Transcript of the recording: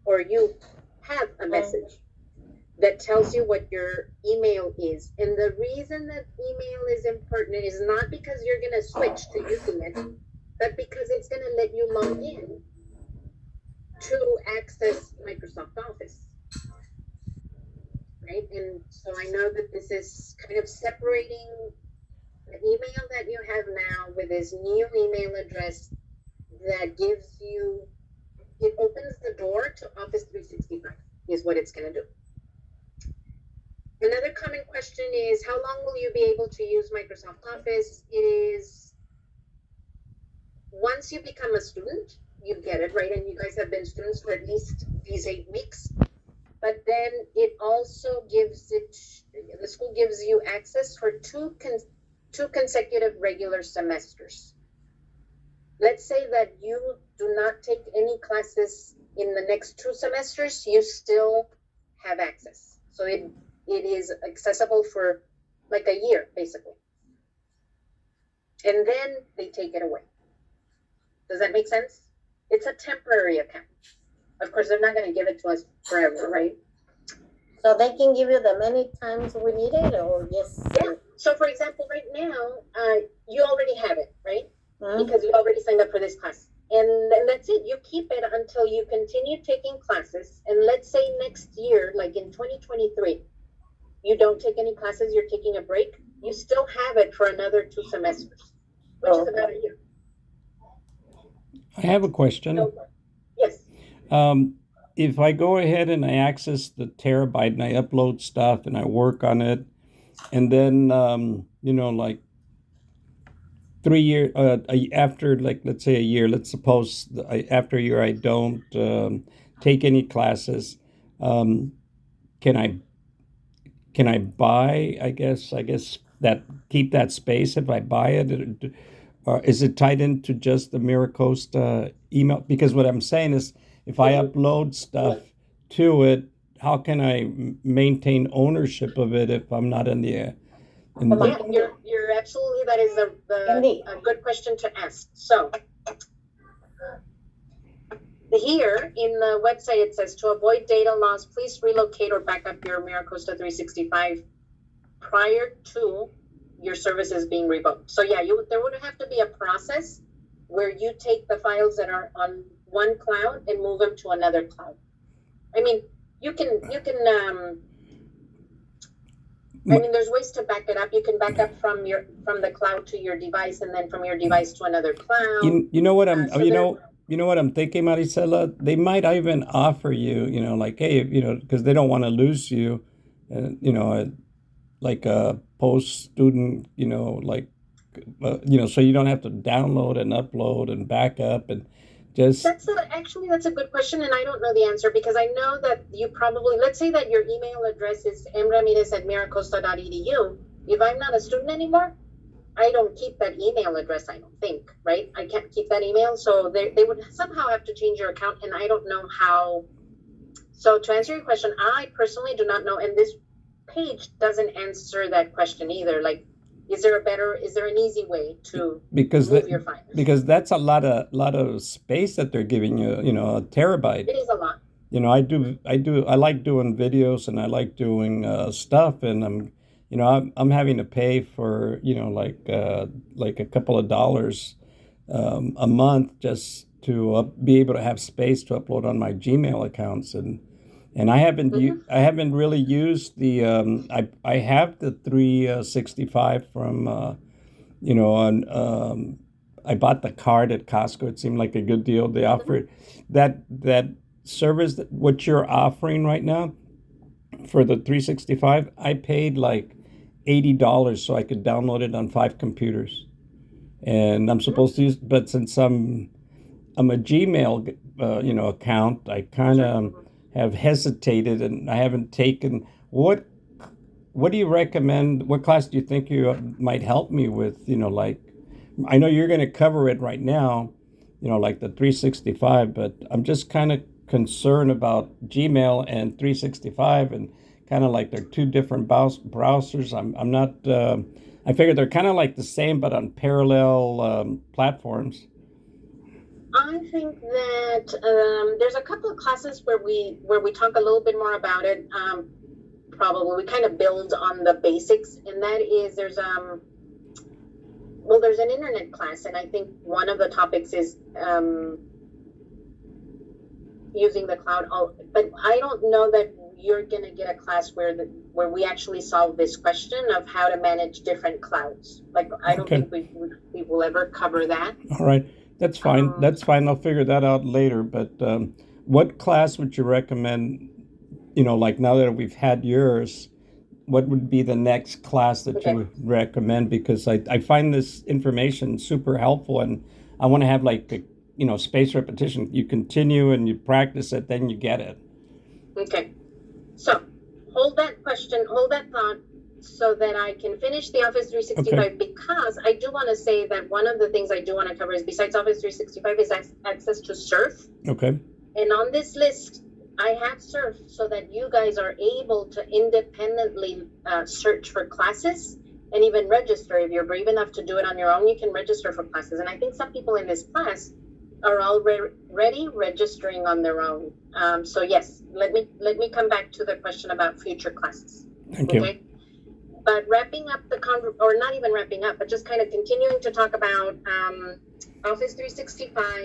or you have a message that tells you what your email is. And the reason that email is important is not because you're going to switch to using it, but because it's going to let you log in to access Microsoft Office. Right? And so I know that this is kind of separating the email that you have now with this new email address that gives you, it opens the door to Office 365 is what it's going to do. Another common question is, how long will you be able to use Microsoft Office? It is, once you become a student, you get it, right? And you guys have been students for at least these 8 weeks. But then it also gives it, the school gives you access for two consecutive regular semesters. Let's say that you do not take any classes in the next 2 semesters, you still have access. So it is accessible for like a year, basically. And then they take it away. Does that make sense? It's a temporary account. Of course, they're not going to give it to us forever, right? So they can give you the many times we need it, or just... Yeah. So, for example, right now, you already have it, right? Because you already signed up for this class. And then that's it. You keep it until you continue taking classes. And let's say next year, like in 2023, you don't take any classes, you're taking a break, you still have it for another 2 semesters, which is about a year. I have a question. So, yes. If I go ahead and I access the terabyte and I upload stuff and I work on it, and then like 3 years after, like let's say a year, let's suppose after a year I don't take any classes, can I buy? I guess that keep that space if I buy it. Is it tied into just the MiraCosta email? Because what I'm saying is, if I upload stuff to it, how can I maintain ownership of it if I'm not in the? Yeah, you're absolutely, that is a good question to ask. So here in the website, it says, to avoid data loss, please relocate or back up your MiraCosta 365 prior to your services being revoked. So yeah, there would have to be a process where you take the files that are on one cloud and move them to another cloud. I mean, there's ways to back it up. You can back up from the cloud to your device, and then from your device to another cloud. You know what I'm you know what I'm thinking, Maricela? They might even offer you, like, hey, because they don't want to lose you, like a post student, like, so you don't have to download and upload and back up and just. That's a good question, and I don't know the answer, because I know that you probably, let's say that your email address is mramirez@miracosta.edu. If I'm not a student anymore, I don't keep that email address, I don't think, right? I can't keep that email, so they would somehow have to change your account, and I don't know how. So to answer your question, I personally do not know, and this page doesn't answer that question either. Like, is there an easy way to move your files? Because that's a lot of space that they're giving you, a terabyte. It is a lot. I like doing videos and I like doing stuff, and I'm having to pay for, like a couple of dollars a month just to be able to have space to upload on my Gmail accounts, and I haven't really used the I have the 365 from on I bought the card at Costco. It seemed like a good deal. They offered that service what you're offering right now for the 365. I paid like $80 so I could download it on 5 computers, and I'm supposed to use. But since I'm a Gmail account, I kind of have hesitated and I haven't taken. What do you recommend? What class do you think you might help me with? Like, I know you're going to cover it right now, like the 365, but I'm just kind of concerned about Gmail and 365, and kind of like they're 2 different browsers. I'm not. I figure they're kind of like the same, but on parallel platforms. I think that there's a couple of classes where we talk a little bit more about it. Probably we kind of build on the basics, and that is there's an internet class, and I think one of the topics is using the cloud. But I don't know that you're gonna get a class where we actually solve this question of how to manage different clouds. Like I don't Okay. think we will ever cover that. All right. That's fine. That's fine. I'll figure that out later. But what class would you recommend? You know, like now that we've had yours, what would be the next class that Okay. you would recommend? Because I find this information super helpful, and I want to have like a, you know, spaced repetition. You continue and you practice it, then you get it. Okay. So hold that thought so that I can finish the Office 365 Okay. because I do want to say that one of the things I do want to cover is besides Office 365 is access to Surf. Okay. And on this list, I have Surf so that you guys are able to independently search for classes and even register. If you're brave enough to do it on your own, you can register for classes. And I think some people in this class are already registering on their own. So yes, let me come back to the question about future classes. Thank you. Okay. But wrapping up or not even wrapping up, but just kind of continuing to talk about Office 365